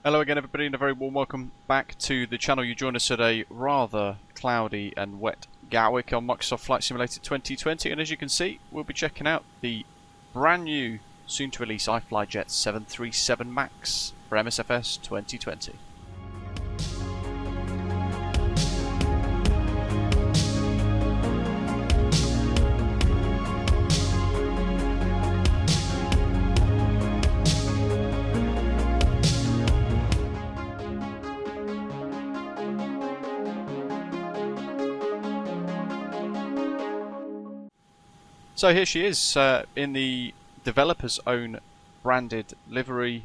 Hello again everybody and a very warm welcome back to the channel. You join us at a rather cloudy and wet Gatwick on Microsoft Flight Simulator 2020, and as you can see we'll be checking out the brand new soon to release iFly Jet 737 MAX for MSFS 2020. So here she is in the developer's own branded livery.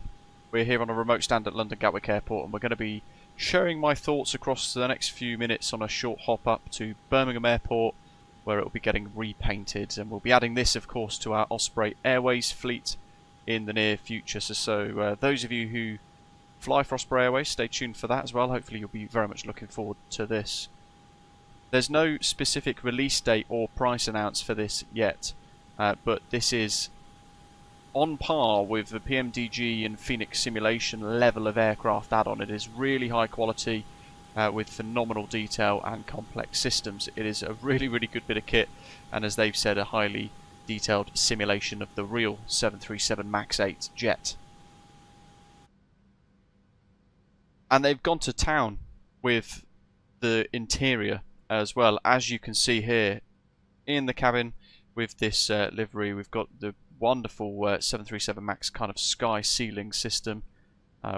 We're here on a remote stand at London Gatwick Airport, and we're going to be sharing my thoughts across the next few minutes on a short hop up to Birmingham Airport, where it will be getting repainted, and we'll be adding this of course to our Osprey Airways fleet in the near future. So those of you who fly for Osprey Airways, stay tuned for that as well. Hopefully you'll be very much looking forward to this. There's no specific release date or price announced for this yet, but this is on par with the PMDG and Phoenix simulation level of aircraft add-on. It is really high quality with phenomenal detail and complex systems. It is a really good bit of kit, and as they've said, a highly detailed simulation of the real 737 MAX8 jet. And they've gone to town with the interior as well, as you can see here in the cabin with this livery. We've got the wonderful 737 MAX kind of sky ceiling system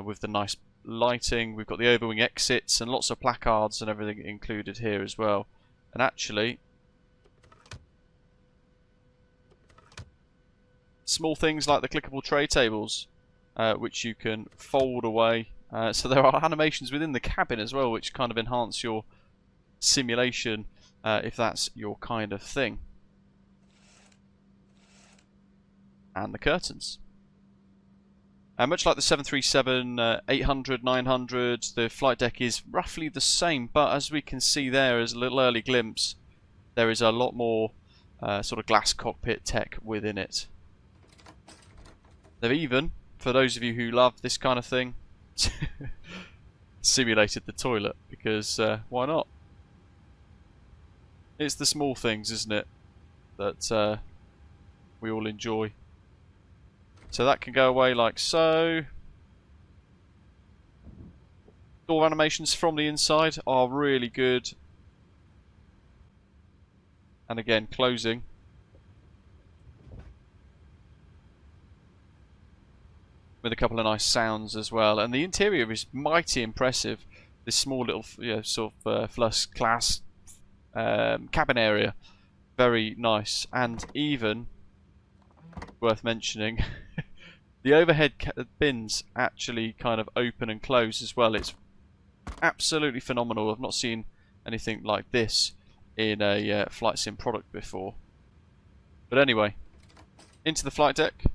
with the nice lighting. We've got the overwing exits and lots of placards and everything included here as well. And actually, small things like the clickable tray tables which you can fold away. So there are animations within the cabin as well, which kind of enhance your simulation if that's your kind of thing. And the curtains. Much like the 737 800, 900, the flight deck is roughly the same, but as we can see there as a little early glimpse, there is a lot more sort of glass cockpit tech within it. They've even, for those of you who love this kind of thing, simulated the toilet, because why not? It's the small things, isn't it, that we all enjoy. So that can go away like so. Door animations from the inside are really good. And again, closing. With a couple of nice sounds as well. And the interior is mighty impressive. This small little, sort of first class cabin area, very nice. And even worth mentioning, the overhead bins actually kind of open and close as well. It's absolutely phenomenal. I've not seen anything like this in a flight sim product before. But anyway, into the flight deck,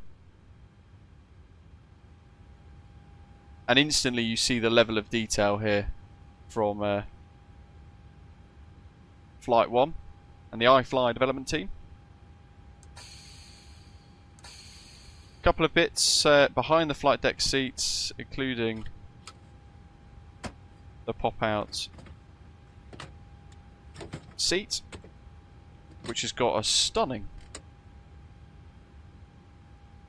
and instantly you see the level of detail here from Flight 1 and the iFly development team. Couple of bits behind the flight deck seats, including the pop-out seat, which has got a stunning,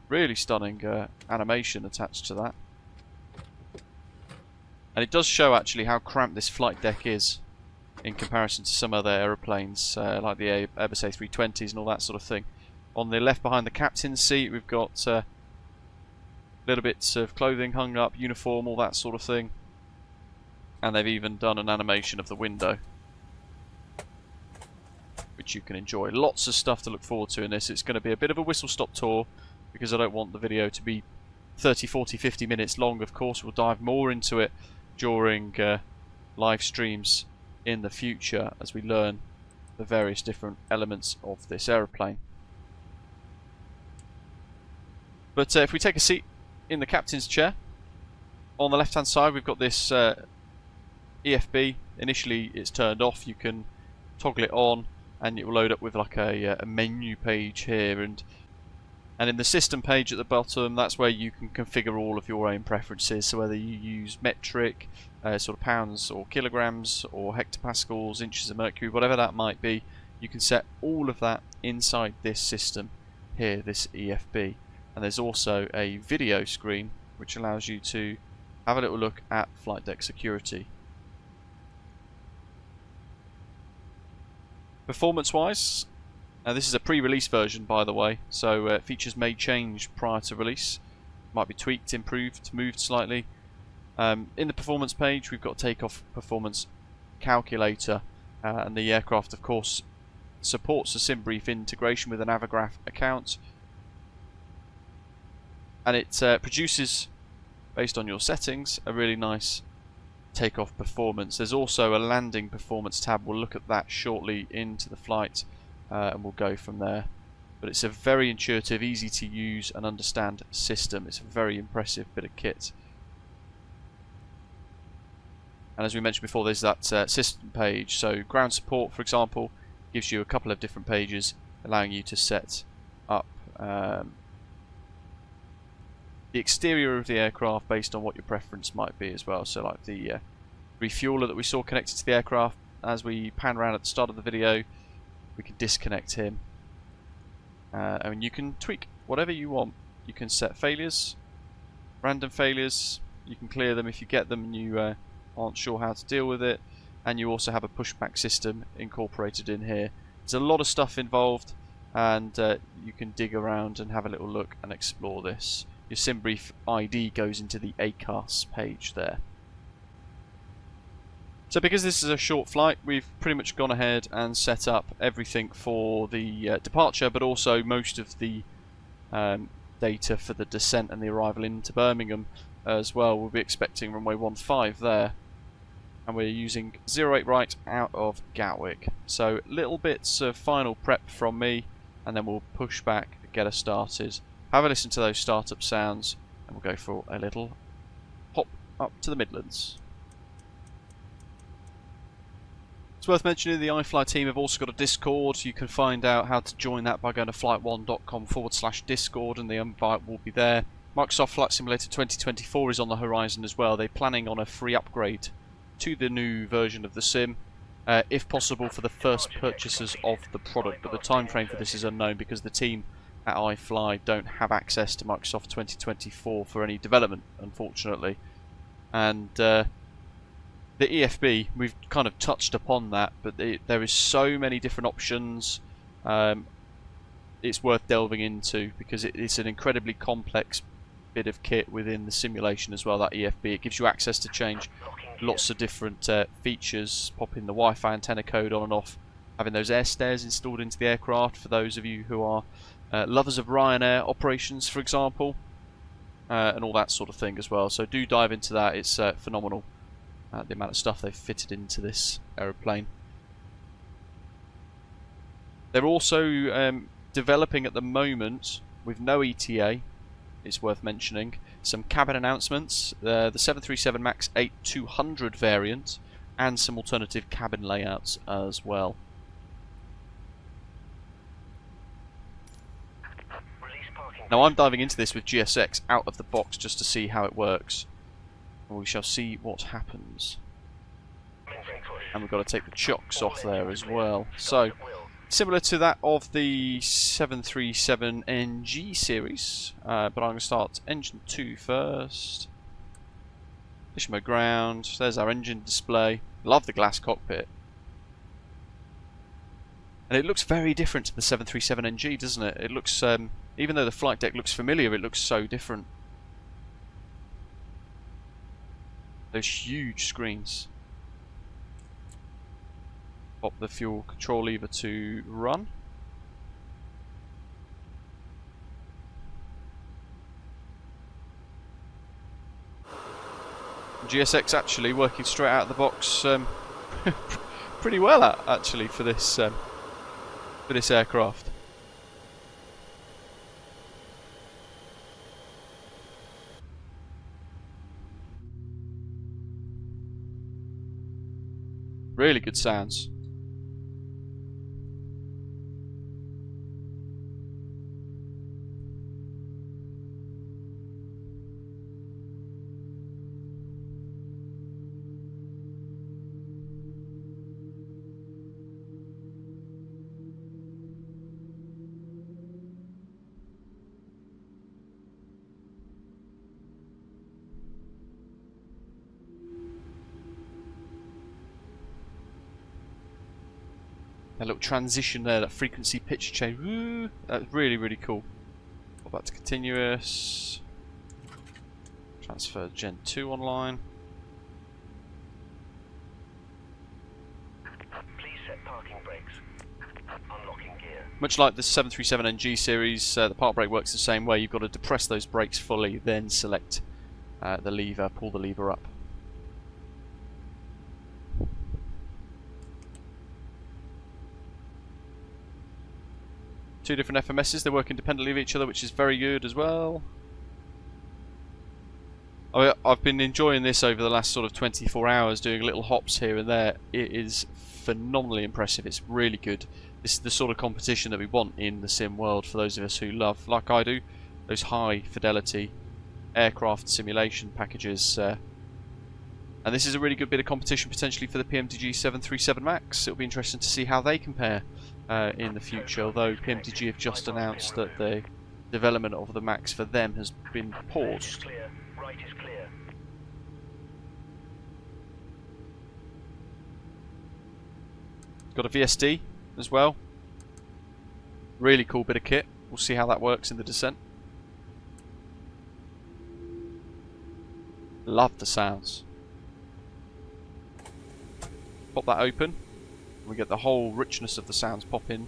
really stunning animation attached to that. And it does show actually how cramped this flight deck is in comparison to some other aeroplanes like the Airbus A320s and all that sort of thing. On the left behind the captain's seat we've got little bits of clothing hung up, uniform, all that sort of thing. And they've even done an animation of the window, which you can enjoy. Lots of stuff to look forward to in this. It's going to be a bit of a whistle-stop tour, because I don't want the video to be 30, 40, 50 minutes long. Of course, we'll dive more into it during live streams in the future as we learn the various different elements of this aeroplane. But if we take a seat in the captain's chair, on the left hand side we've got this EFB. Initially it's turned off. You can toggle it on and it will load up with like a menu page here, and And in the system page at the bottom, that's where you can configure all of your own preferences. So whether you use metric, sort of pounds or kilograms or hectopascals, inches of mercury, whatever that might be, you can set all of that inside this system here, this EFB. And there's also a video screen which allows you to have a little look at flight deck security. Performance-wise, this is a pre-release version, by the way, so features may change prior to release. Might be tweaked, improved, moved slightly. In the performance page, we've got Takeoff performance calculator, and the aircraft, of course, supports a SimBrief integration with an Avigraph account, and it produces, based on your settings, a really nice takeoff performance. There's also a landing performance tab. We'll look at that shortly into the flight, and we'll go from there. But it's a very intuitive, easy to use and understand system. It's a very impressive bit of kit. And as we mentioned before, there's that system page. So ground support, for example, gives you a couple of different pages allowing you to set up the exterior of the aircraft based on what your preference might be as well. So like the refueler that we saw connected to the aircraft, as we pan around at the start of the video, we can disconnect him. And you can tweak whatever you want. You can set failures, random failures, you can clear them if you get them and you aren't sure how to deal with it, and you also have a pushback system incorporated in here. There's a lot of stuff involved, and you can dig around and have a little look and explore this. Your SimBrief ID goes into the ACAS page there. So because this is a short flight, we've pretty much gone ahead and set up everything for the departure, but also most of the data for the descent and the arrival into Birmingham as well. We'll be expecting runway 15 there, and we're using 08 right out of Gatwick. So little bits of final prep from me, and then we'll push back, get us started, have a listen to those startup sounds, and we'll go for a little hop up to the Midlands. It's worth mentioning the iFly team have also got a Discord. You can find out how to join that by going to flight1.com/discord, and the invite will be there. Microsoft Flight Simulator 2024 is on the horizon as well. They're planning on a free upgrade to the new version of the sim, if possible for the first purchasers of the product, but the time frame for this is unknown because the team at iFly don't have access to Microsoft 2024 for any development, unfortunately. And the EFB, we've kind of touched upon that, but there is so many different options. It's worth delving into because it's an incredibly complex bit of kit within the simulation as well, that EFB. It gives you access to change lots of different features, popping the Wi-Fi antenna code on and off, having those air stairs installed into the aircraft for those of you who are lovers of Ryanair operations, for example, and all that sort of thing as well. So do dive into that. It's phenomenal, the amount of stuff they've fitted into this aeroplane. They're also developing at the moment, with no ETA, it's worth mentioning, some cabin announcements, the 737 MAX8 200 variant, and some alternative cabin layouts as well. Now I'm diving into this with GSX out of the box just to see how it works. And we shall see what happens. And we've got to take the chocks off there as well. So, similar to that of the 737NG series, but I'm going to start engine 2 first. Mission mode ground, there's our engine display. Love the glass cockpit. And it looks very different to the 737NG, doesn't it? It looks, even though the flight deck looks familiar, it looks so different. Those huge screens. Pop the fuel control lever to run. GSX actually working straight out of the box pretty well actually for this aircraft. Really good sounds. That little transition there, that frequency pitch change. Woo, that's really, really cool. Put that to continuous. Transfer Gen 2 online. Please set parking brakes. Unlocking gear. Much like the 737NG series, the park brake works the same way. You've got to depress those brakes fully, then select the lever, pull the lever up. Two different FMSs, they work independently of each other, which is very good as well. I've been enjoying this over the last sort of 24 hours, doing little hops here and there. It is phenomenally impressive, it's really good. This is the sort of competition that we want in the sim world for those of us who love, like I do, those high fidelity aircraft simulation packages. And this is a really good bit of competition potentially for the PMDG 737 MAX. It'll be interesting to see how they compare in the future, although PMDG have just announced that the development of the MAX for them has been paused. Right is clear. Got a VSD as well. Really cool bit of kit. We'll see how that works in the descent. Love the sounds. Pop that open. We get the whole richness of the sounds pop in.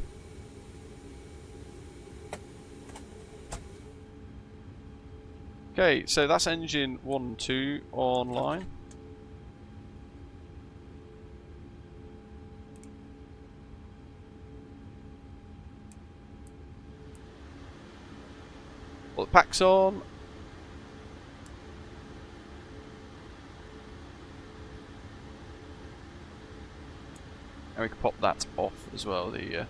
Okay, so that's engine 1 and 2 online. Put the packs on. And we can pop that off as well, the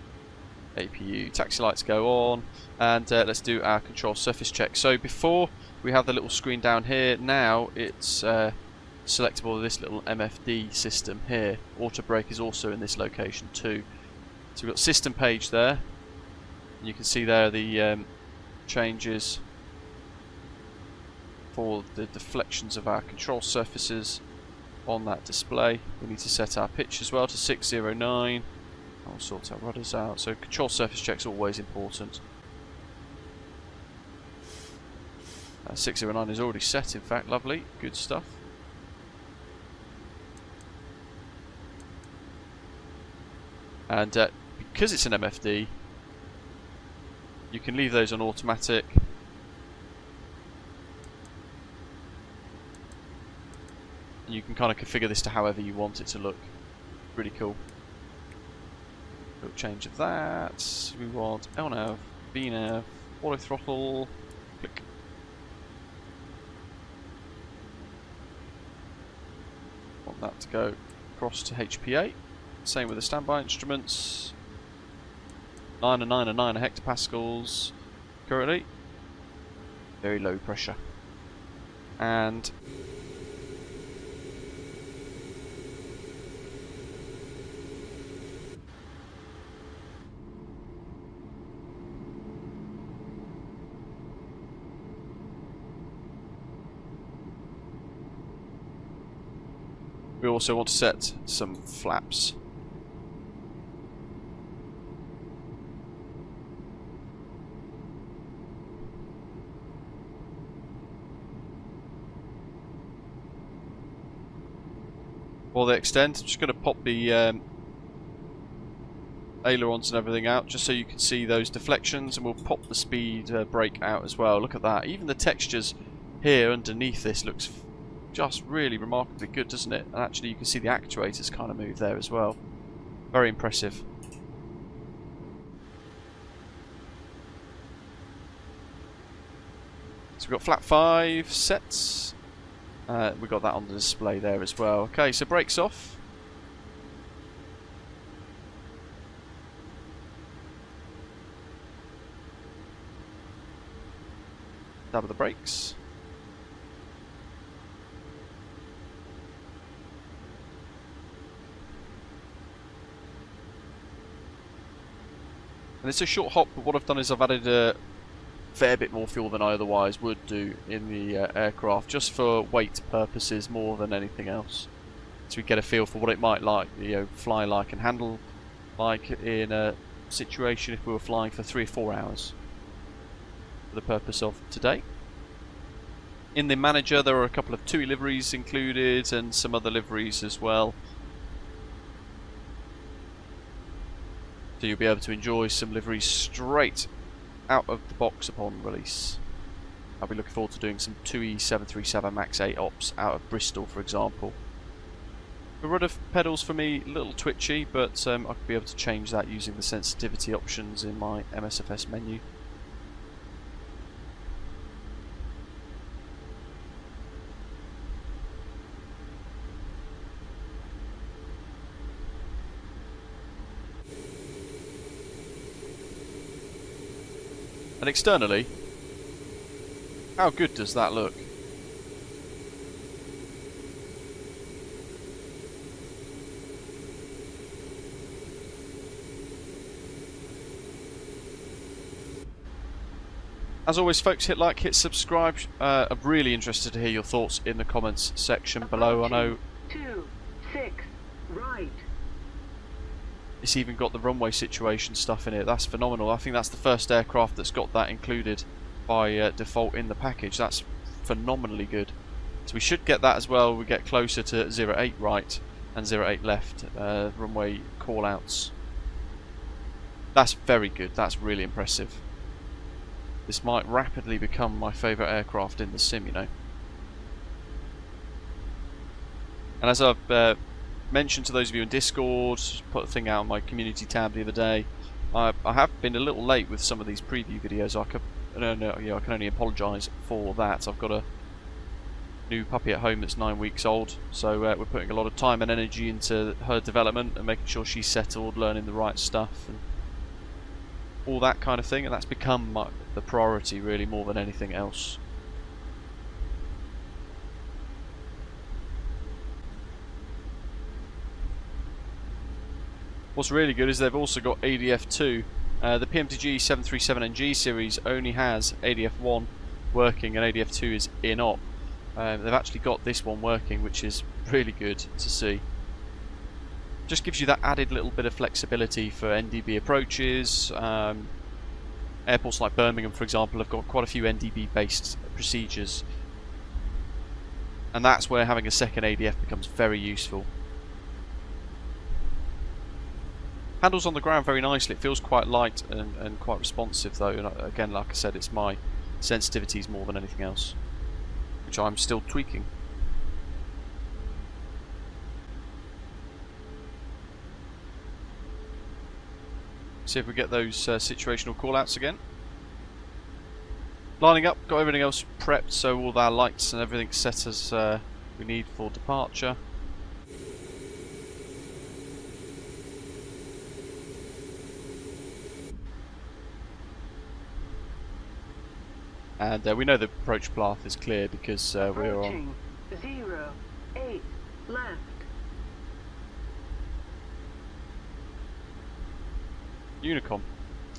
APU. Taxi lights go on, and let's do our control surface check. So before we have the little screen down here, now it's selectable with this little MFD system here. Auto brake is also in this location too. So we've got system page there, and you can see there the changes for the deflections of our control surfaces on that display. We need to set our pitch as well to 609. I'll sort our rudders out. So control surface check's always important. 609 is already set, in fact. Lovely, good stuff. And because it's an MFD, you can leave those on automatic. You can kind of configure this to however you want it to look. Really cool. Little change of that. We want LNAV, VNAV, auto throttle. Click. Want that to go across to HP8. Same with the standby instruments. 9 and 9 and 9 hectopascals currently. Very low pressure. And we also want to set some flaps. For the extent, I'm just going to pop the ailerons and everything out just so you can see those deflections, and we'll pop the speed brake out as well. Look at that. Even the textures here underneath this looks just really remarkably good, doesn't it? And actually you can see the actuators kind of move there as well. Very impressive. So we've got flat 5 sets. We've got that on the display there as well. Okay, so brakes off. Dab of the brakes. And it's a short hop, but what I've done is I've added a fair bit more fuel than I otherwise would do in the aircraft, just for weight purposes more than anything else. So we get a feel for what it might like, fly like and handle like in a situation if we were flying for 3 or 4 hours for the purpose of today. In the manager there are a couple of TUI liveries included and some other liveries as well. So you'll be able to enjoy some liveries straight out of the box upon release. I'll be looking forward to doing some TUI 737 MAX8 ops out of Bristol, for example. The rudder pedals for me a little twitchy, but I could be able to change that using the sensitivity options in my MSFS menu. And externally, how good does that look? As always folks, hit like, hit subscribe. I'm really interested to hear your thoughts in the comments section below. I know 26 right. It's even got the runway situation stuff in it. That's phenomenal. I think that's the first aircraft that's got that included by default in the package. That's phenomenally good. So we should get that as well. We get closer to 08 right and 08 left runway callouts. That's very good. That's really impressive. This might rapidly become my favourite aircraft in the sim, you know. And as I've mentioned to those of you in Discord, put a thing out on my community tab the other day, I have been a little late with some of these preview videos. I can only apologise for that. I've got a new puppy at home that's 9 weeks old, so we're putting a lot of time and energy into her development and making sure she's settled, learning the right stuff and all that kind of thing, and that's become the priority really more than anything else. What's really good is they've also got ADF2. The PMTG 737NG series only has ADF1 working and ADF2 is in op. They've actually got this one working, which is really good to see. Just gives you that added little bit of flexibility for NDB approaches. Airports like Birmingham, for example, have got quite a few NDB based procedures, and that's where having a second ADF becomes very useful. Handles on the ground very nicely. It feels quite light and quite responsive though, and again, like I said, it's my sensitivities more than anything else, which I'm still tweaking. See if we get those situational callouts again. Lining up, got everything else prepped, so all our lights and everything set as we need for departure. And we know the approach path is clear because we're on 08 left. Unicom.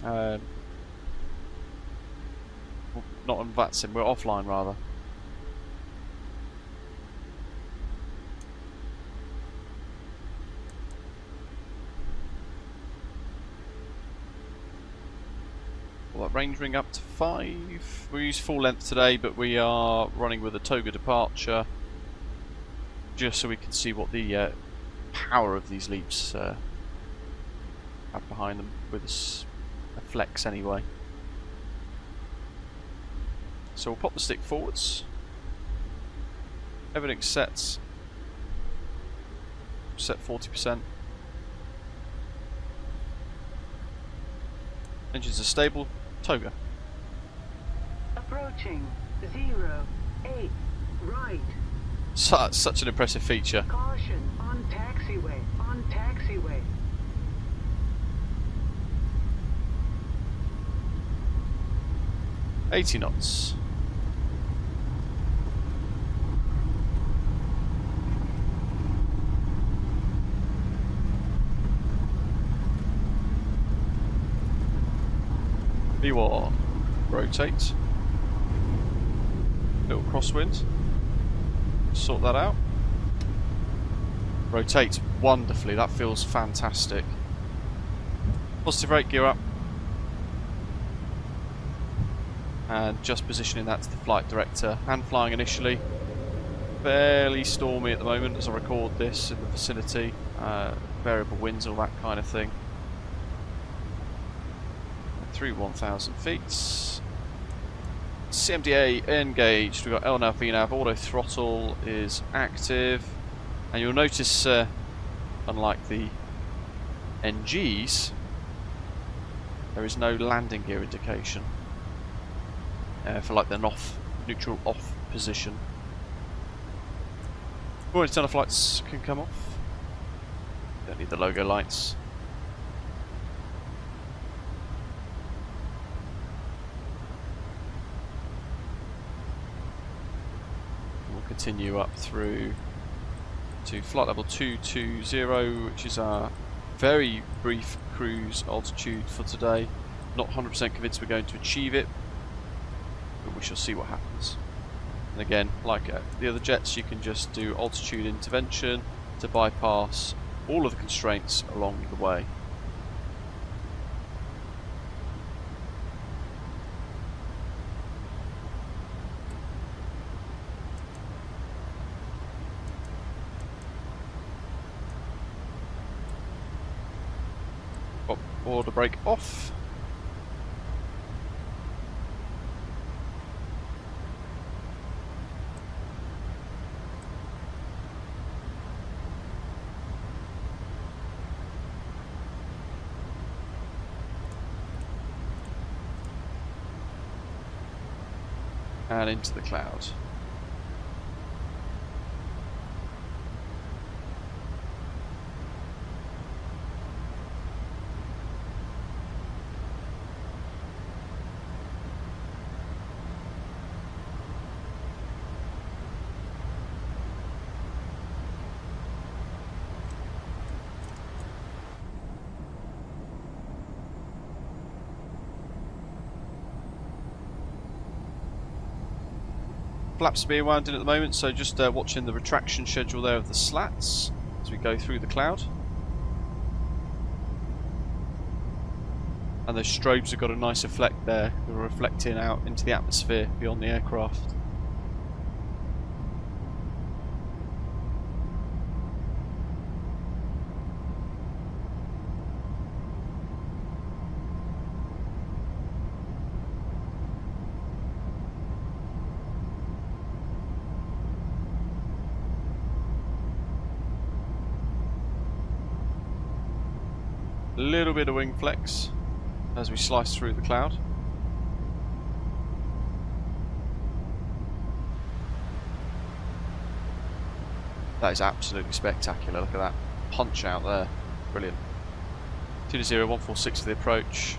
Not on VATSIM, we're offline rather. Well, that range ring up to 5. We use full length today, but we are running with a toga departure just so we can see what the power of these leaps have behind them with a flex anyway. So we'll pop the stick forwards. Everything's set 40%. Engines are stable. Toga. Approaching 08 right. Such an impressive feature. Caution on taxiway. On taxiway. $80 knots. V1, rotate. Little crosswind. Sort that out. Rotates wonderfully, that feels fantastic. Positive rate, gear up. And just positioning that to the flight director. Hand flying initially. Fairly stormy at the moment as I record this in the vicinity. Variable winds, all that kind of thing. Through 1,000 feet. CMDA engaged. We've got LNAV, VNAV, auto throttle is active. And you'll notice, unlike the NGs, there is no landing gear indication for like the neutral off position. More internal flights can come off. Don't need the logo lights. We'll continue up through to flight level 220, which is our very brief cruise altitude for today. Not 100% convinced we're going to achieve it, but we shall see what happens. And again, like the other jets, you can just do altitude intervention to bypass all of the constraints along the way. Order brake off. And into the cloud. Flaps are being wound in at the moment, so just watching the retraction schedule there of the slats as we go through the cloud. And those strobes have got a nice effect there, they're reflecting out into the atmosphere beyond the aircraft. A little bit of wing flex as we slice through the cloud. That is absolutely spectacular, look at that punch out there, brilliant. 2-0, 146 for the approach.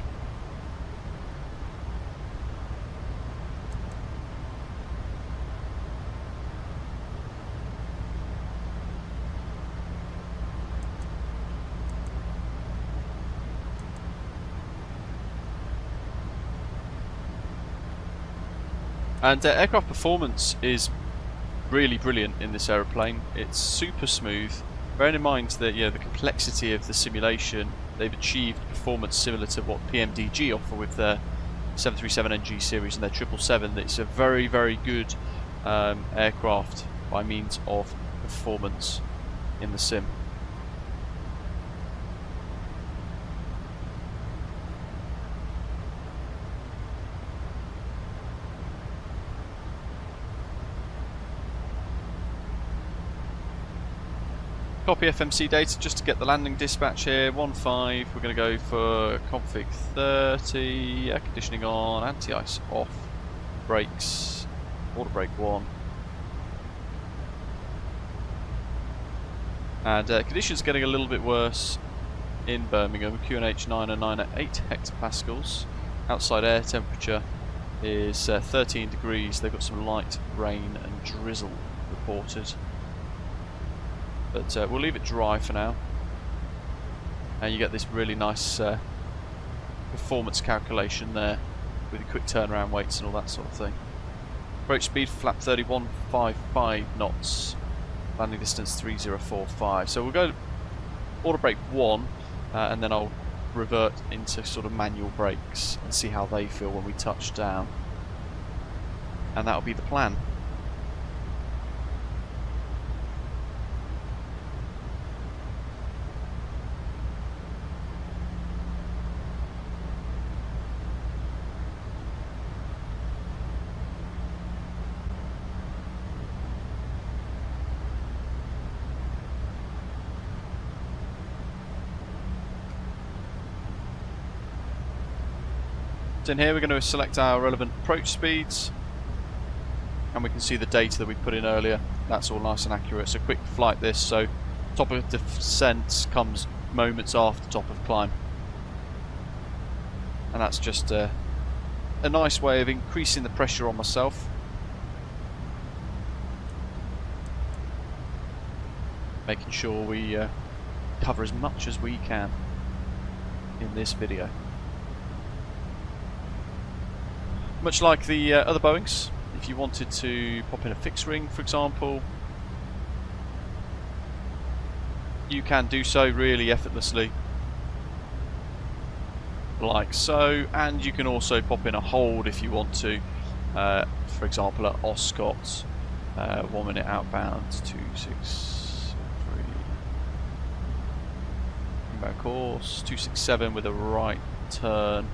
And aircraft performance is really brilliant in this aeroplane. It's super smooth. Bearing in mind that the complexity of the simulation, they've achieved performance similar to what PMDG offer with their 737NG series and their 777. It's a very, very good aircraft by means of performance in the sim. Copy FMC data just to get the landing dispatch here. 15, we're going to go for config 30, air conditioning on, anti-ice off, brakes, auto brake 1. And conditions getting a little bit worse in Birmingham. QNH 909 at 8 hectopascals. Outside air temperature is 13 degrees. They've got some light rain and drizzle reported. But we'll leave it dry for now, and you get this really nice performance calculation there with the quick turnaround weights and all that sort of thing. Approach speed flap 3155 knots, landing distance 3045. So we'll go auto brake 1, and then I'll revert into sort of manual brakes and see how they feel when we touch down. And that'll be the plan. In here we're going to select our relevant approach speeds, and we can see the data that we put in earlier. That's all nice and accurate. It's a quick flight this, so top of descent comes moments after top of climb, and that's just a nice way of increasing the pressure on myself, making sure we cover as much as we can in this video. Much like the other Boeings, if you wanted to pop in a fixed wing, for example, you can do so really effortlessly, like so, and you can also pop in a hold if you want to, for example at Oscott, 1 minute outbound, 263, inbound course, 267 with a right turn.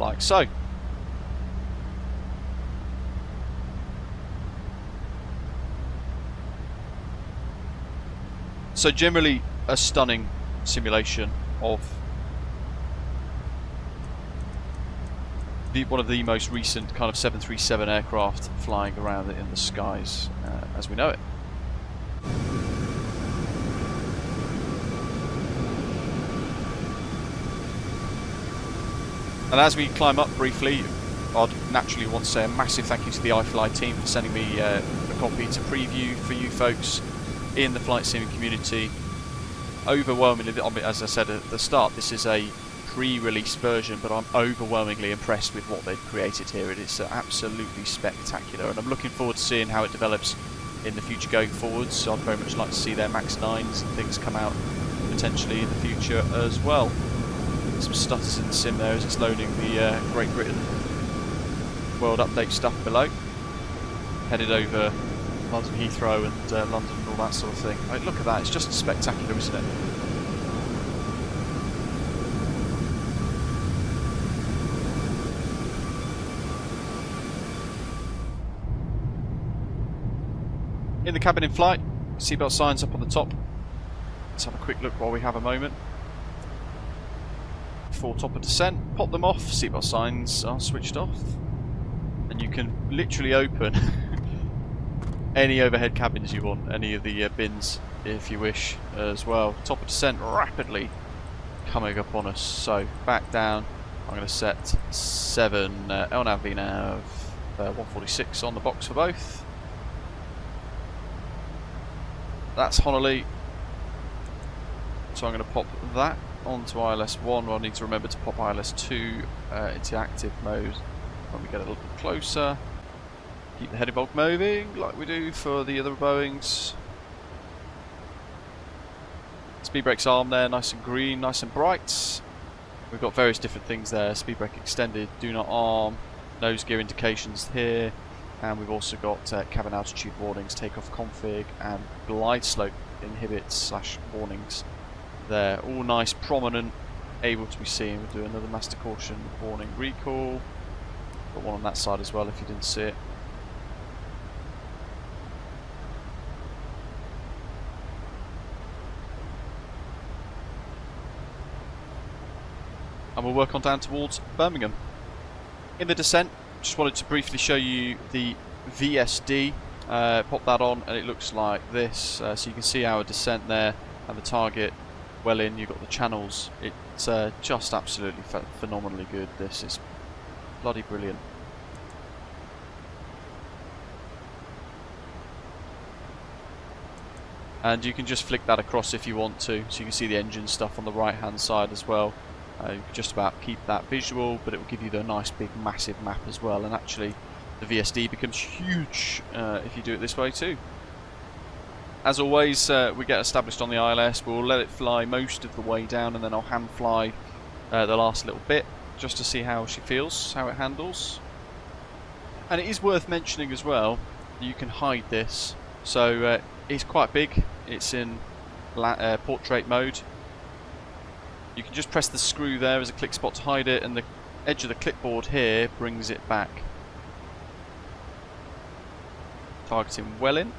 Like so. So generally a stunning simulation of one of the most recent kind of 737 aircraft flying around in the skies as we know it. And as we climb up briefly, I'd naturally want to say a massive thank you to the iFly team for sending me a copy to preview for you folks in the flight sim community. Overwhelmingly, as I said at the start, this is a pre-release version, but I'm overwhelmingly impressed with what they've created here. It is absolutely spectacular, and I'm looking forward to seeing how it develops in the future going forwards. So I'd very much like to see their MAX9s and things come out potentially in the future as well. Some stutters in the sim there as it's loading the Great Britain World Update stuff below. Headed over London Heathrow and London and all that sort of thing. Like, look at that, it's just spectacular, isn't it? In the cabin in flight, seatbelt signs up on the top. Let's have a quick look while we have a moment. For top of descent, pop them off, seatbelt signs are switched off, and you can literally open any overhead cabins you want, any of the bins if you wish as well. Top of descent rapidly coming up on us, so back down. I'm going to set 7 LNAV VNAV 146 on the box for both. That's Honolulu, so I'm going to pop that onto ILS 1. I'll need to remember to pop ILS 2 into active mode when we get a little bit closer. Keep the heading bulk moving like we do for the other Boeings. Speed brakes arm there, nice and green, nice and bright. We've got various different things there. Speed brake extended, do not arm, nose gear indications here, and we've also got cabin altitude warnings, takeoff config, and glide slope inhibits / warnings. There, all nice, prominent, able to be seen. We'll do another master caution warning recall. Got one on that side as well if you didn't see it. And we'll work on down towards Birmingham. In the descent, just wanted to briefly show you the VSD. Pop that on and it looks like this. So you can see our descent there and the target well in. You've got the channels. It's just absolutely phenomenally good. This is bloody brilliant. And you can just flick that across if you want to, so you can see the engine stuff on the right hand side as well. You can just about keep that visual, but it will give you the nice big massive map as well, and actually the VSD becomes huge if you do it this way too. As always, we get established on the ILS, we'll let it fly most of the way down, and then I'll hand fly the last little bit, just to see how she feels, how it handles. And it is worth mentioning as well, you can hide this. So it's quite big, it's in portrait mode. You can just press the screw there as a click spot to hide it, and the edge of the clipboard here brings it back. Targeting well in.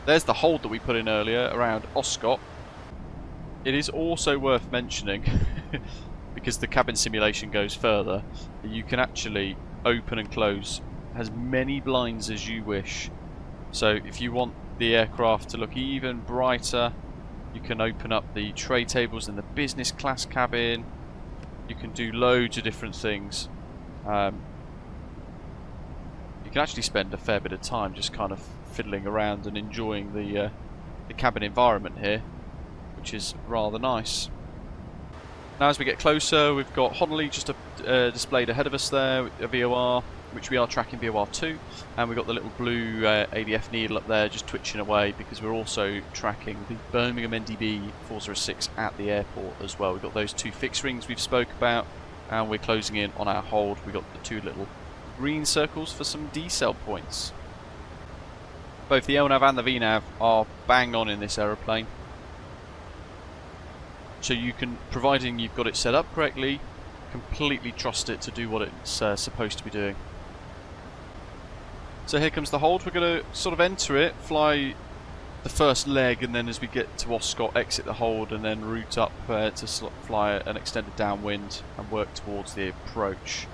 There's the hold that we put in earlier around Oscott. It is also worth mentioning, because the cabin simulation goes further, that you can actually open and close as many blinds as you wish. So if you want the aircraft to look even brighter, you can open up the tray tables in the business class cabin. You can do loads of different things. You can actually spend a fair bit of time just kind of fiddling around and enjoying the cabin environment here, which is rather nice. Now as we get closer, we've got Honolulu just displayed ahead of us there, a VOR, which we are tracking VOR 2, and we've got the little blue ADF needle up there just twitching away because we're also tracking the Birmingham NDB 406 at the airport as well. We've got those two fixed rings we've spoke about, and we're closing in on our hold. We've got the two little green circles for some decel points. Both the LNAV and the VNAV are bang on in this aeroplane. So you can, providing you've got it set up correctly, completely trust it to do what it's supposed to be doing. So here comes the hold. We're going to sort of enter it, fly the first leg, and then as we get to Oscott, exit the hold, and then route up to fly an extended downwind and work towards the approach.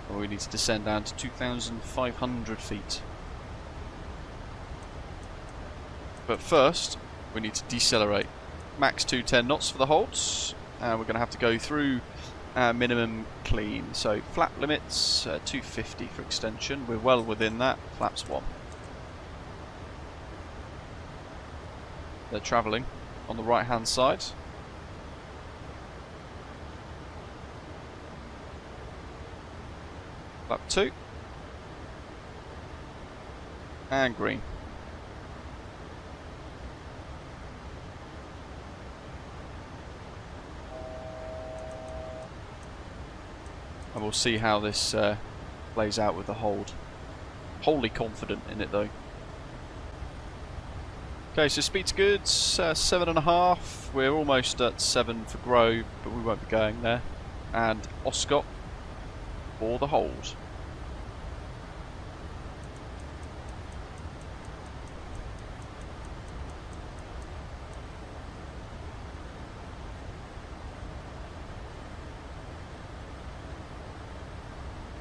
And we need to descend down to 2,500 feet. But first, we need to decelerate. Max 210 knots for the holds, and we're going to have to go through minimum clean. So flap limits 250 for extension. We're well within that. Flaps 1. They're travelling on the right hand side. Flap 2 and green. And we'll see how this plays out with the hold. Wholly confident in it though. Okay, so speed's good, 7.5. We're almost at 7 for Grove, but we won't be going there. And Oscott for the hold.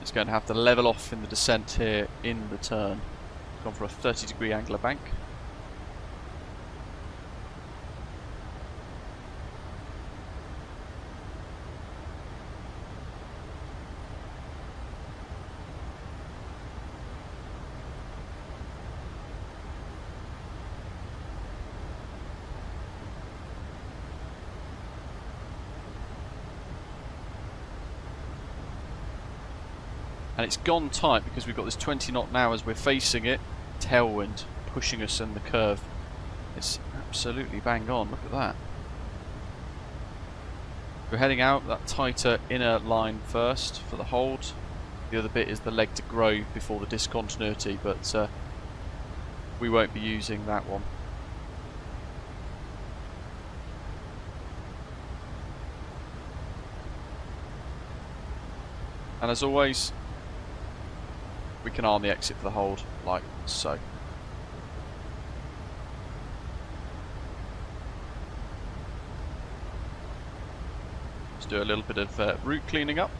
It's going to have to level off in the descent here in the turn. Gone for a 30-degree angular bank. And it's gone tight because we've got this 20 knot now as we're facing it. Tailwind pushing us in the curve. It's absolutely bang on, look at that. We're heading out that tighter inner line first for the hold. The other bit is the leg to Grove before the discontinuity, but we won't be using that one. And as always, we can arm the exit for the hold, like so. Let's do a little bit of route cleaning up.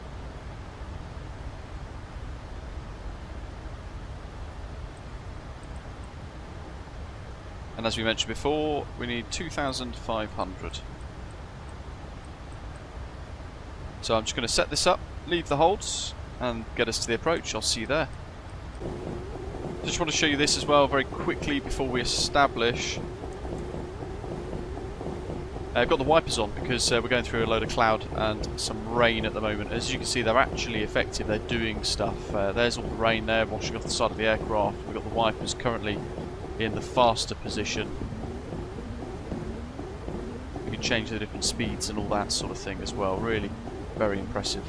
And as we mentioned before, we need 2,500. So I'm just going to set this up, leave the holds, and get us to the approach. I'll see you there. Just want to show you this as well very quickly before we establish. I've got the wipers on because we're going through a load of cloud and some rain at the moment. As you can see, they're actually effective. They're doing stuff. There's all the rain there washing off the side of the aircraft. We've got the wipers currently in the faster position. can change the different speeds and all that sort of thing as well. Really very impressive.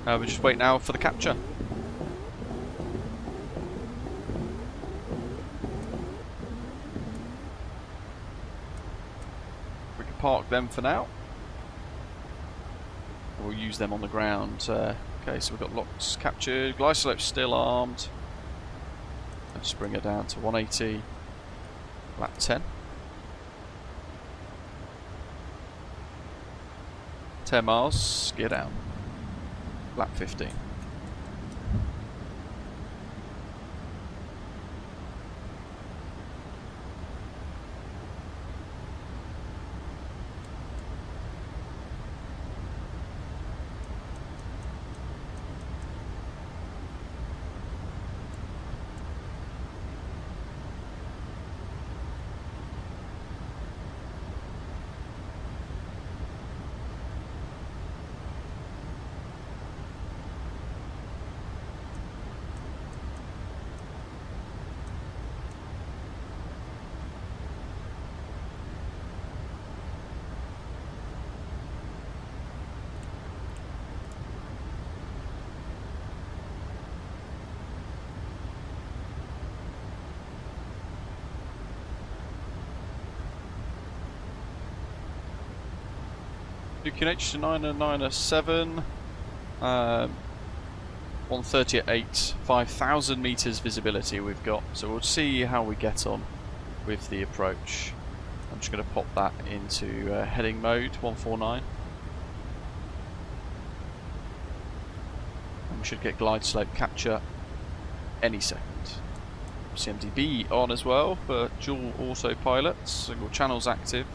We just wait now for the capture. We can park them for now. We'll use them on the ground. Okay, so we've got locks captured. Glide slope still armed. Let's bring her down to 180. Lap 10. 10 miles. Gear down. Lap 15. QNH to 997, 130 at 8, 5,000 meters visibility we've got, so we'll see how we get on with the approach. I'm just going to pop that into heading mode, 149. And we should get glide slope capture any second. CMDB on as well for dual autopilot, single channels active.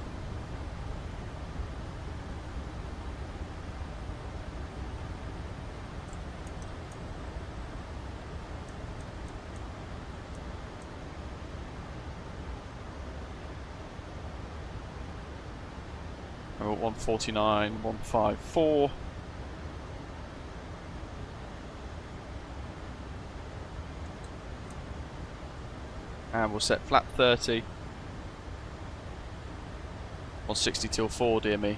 We're at 149, 154. And we'll set flap 30. 160 till 4, dear me.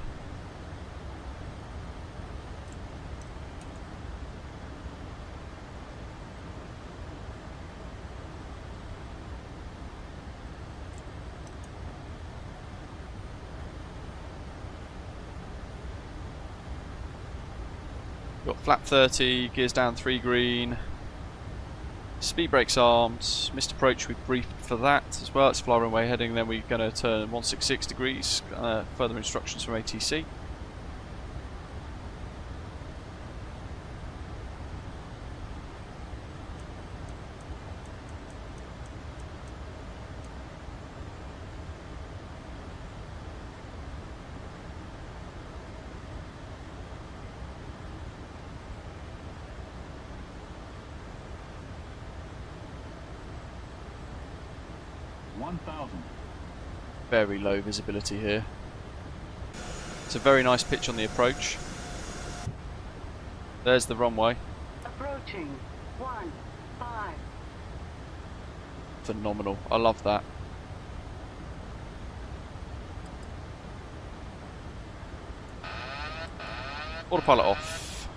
Got flap 30, gears down 3 green, speed brakes armed, missed approach, we've briefed for that as well. It's fly runway heading, then we're going to turn 166 degrees, further instructions from ATC. Very low visibility here. It's a very nice pitch on the approach. There's the runway. Approaching 15. Phenomenal. I love that. Autopilot off.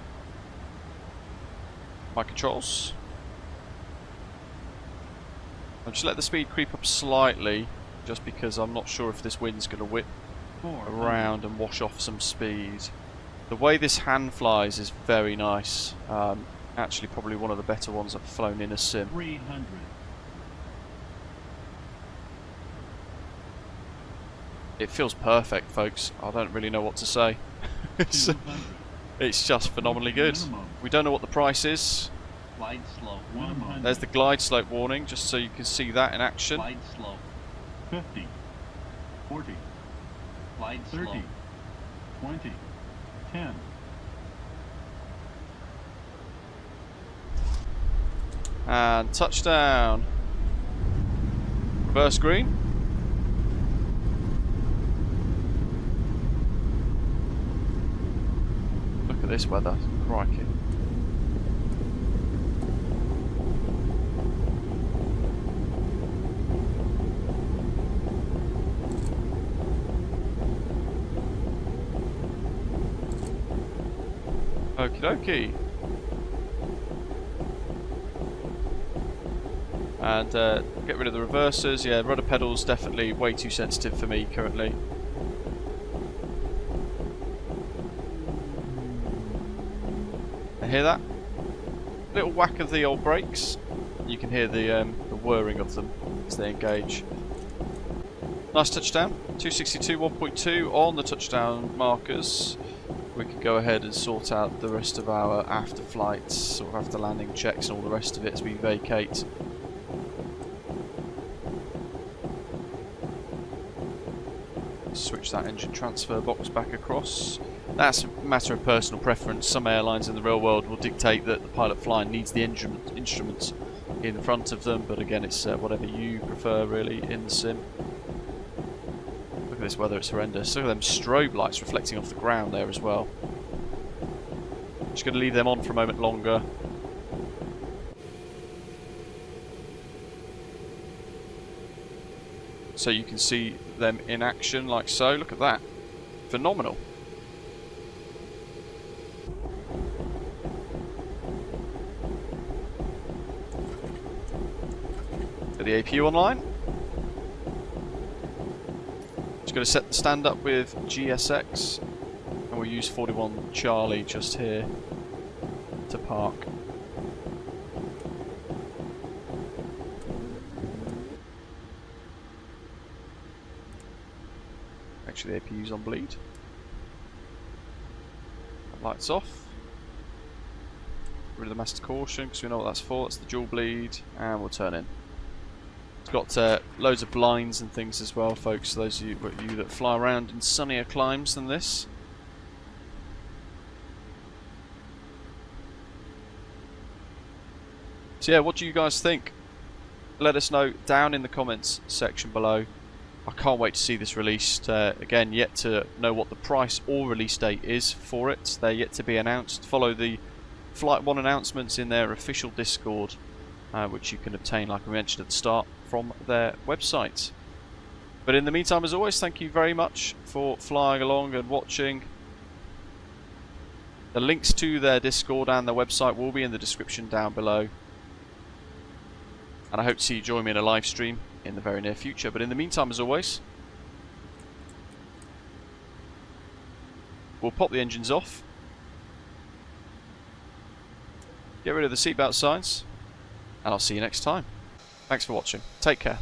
My controls. I'll just let the speed creep up slightly, just because I'm not sure if this wind's going to whip around and wash off some speed. The way this hand flies is very nice. Actually, probably one of the better ones I've flown in a sim. 300. It feels perfect, folks. I don't really know what to say. It's just phenomenally good. We don't know what the price is. Glide slope 100. There's the glide slope warning, just so you can see that in action. Glide slope 50. 40. Glide 30. Slope 20. 10. And touchdown. Reverse green. Look at this weather. Crikey. Okie dokie. And get rid of the reversers. Yeah, rudder pedals definitely way too sensitive for me currently. Hear that? Little whack of the old brakes. You can hear the whirring of them as they engage. Nice touchdown. 262, 1.2 on the touchdown markers. We can go ahead and sort out the rest of our after flights, sort of after landing checks and all the rest of it as we vacate. Switch that engine transfer box back across. That's a matter of personal preference. Some airlines in the real world will dictate that the pilot flying needs the instruments in front of them, but again, it's whatever you prefer really in the sim. Look at this weather, it's horrendous. Look at them strobe lights reflecting off the ground there as well. Just going to leave them on for a moment longer. So you can see them in action like so. Look at that. Phenomenal. Get the APU online. Just going to set the stand up with GSX, and we'll use 41 Charlie just here to park. Actually, the APU's on bleed. Lights off. Get rid of the master caution because we know what that's for. That's the dual bleed, and we'll turn in. It's got loads of blinds and things as well, folks. Those of you that fly around in sunnier climes than this. So yeah, what do you guys think? Let us know down in the comments section below. I can't wait to see this released. Again, yet to know what the price or release date is for it. They're yet to be announced. Follow the Flight 1 announcements in their official Discord, which you can obtain, like we mentioned at the start, from their website. But in the meantime, as always, thank you very much for flying along and watching. The links to their Discord and their website will be in the description down below. And I hope to see you join me in a live stream in the very near future. But in the meantime, as always, we'll pop the engines off, get rid of the seatbelt signs, and I'll see you next time. Thanks for watching. Take care.